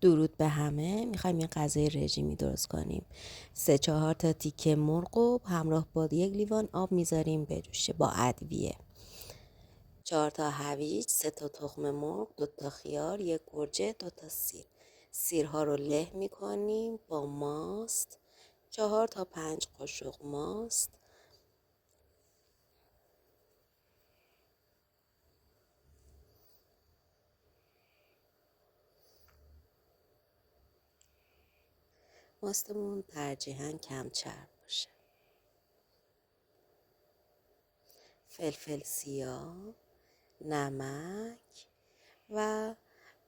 درود به همه. میخوایم یه غذای رژیمی درست کنیم. 3-4 تا تیکه مرغ و همراه با 1 لیوان آب میذاریم بجوشه با ادویه. 4 تا هویج، 3 تا تخم مرغ، 2 تا خیار، 1 گوجه، 2 تا سیر. سیرها رو له میکنیم با ماست. 4 تا 5 قاشق ماست. ماستمون ترجیحاً کم چرب باشه. فلفل سیاه، نمک و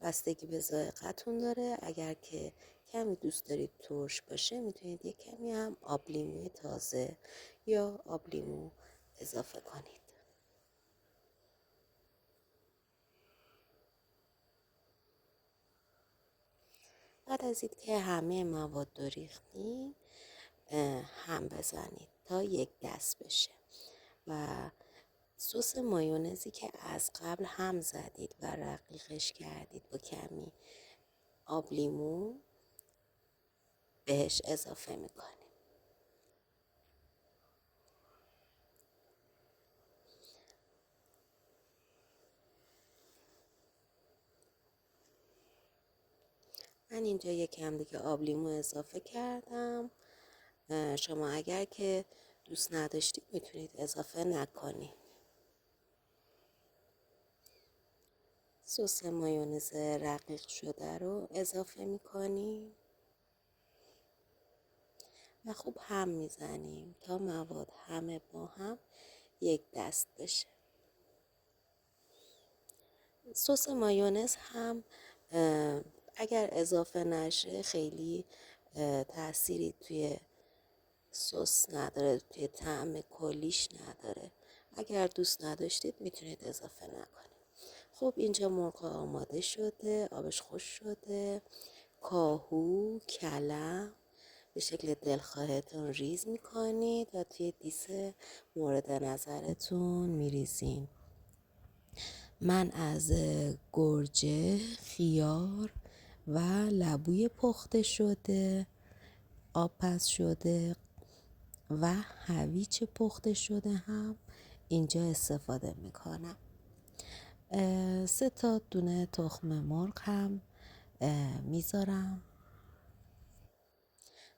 بستگی به ذائقتون داره. اگر که کمی دوست دارید ترش باشه میتونید یک کمی هم آب لیموی تازه یا آب لیمو اضافه کنید. بعد از این که همه مواد رو ریختید هم بزنید تا 1 دست بشه و سس مایونزی که از قبل هم زدید و رقیقش کردید با کمی آب لیمو بهش اضافه میکنید. من اینجا یکم دیگه آب لیمو اضافه کردم. شما اگر که دوست نداشتید میتونید اضافه نکنید. سس مایونز رقیق شده رو اضافه میکنیم و خوب هم میزنیم تا مواد همه با هم 1 دست بشه. سس مایونز هم اگر اضافه نشه خیلی تأثیری توی سس نداره، توی طعم کلیش نداره. اگر دوست نداشتید میتونید اضافه نکنید. خب اینجا مرغ آماده شده، آبش خوش شده. کاهو، کلم به شکل دلخواهتون ریز میکنید و توی دیس مورد نظرتون میریزین. من از گرجه، خیار و لبوی پخته شده، آب پز شده و هویج پخته شده هم اینجا استفاده میکنم. 3 تا دونه تخم مرغ هم میذارم.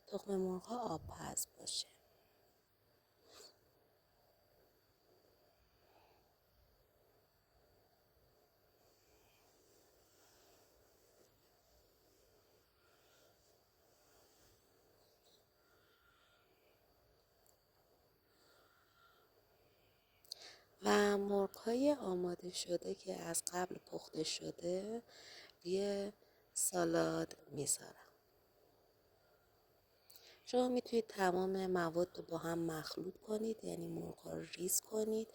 تخم مرغ ها آب پز باشه. و مرغ های آماده شده که از قبل پخته شده روی سالاد میذارم. شما میتونید تمام مواد رو با هم مخلوط کنید، یعنی مرغ ها رو ریز کنید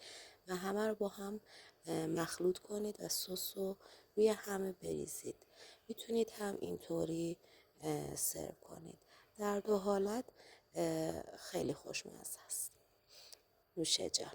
و همه رو با هم مخلوط کنید و سس رو روی همه بریزید. میتونید هم اینطوری سرو کنید. در دو حالت خیلی خوشمزه است. نوش جان.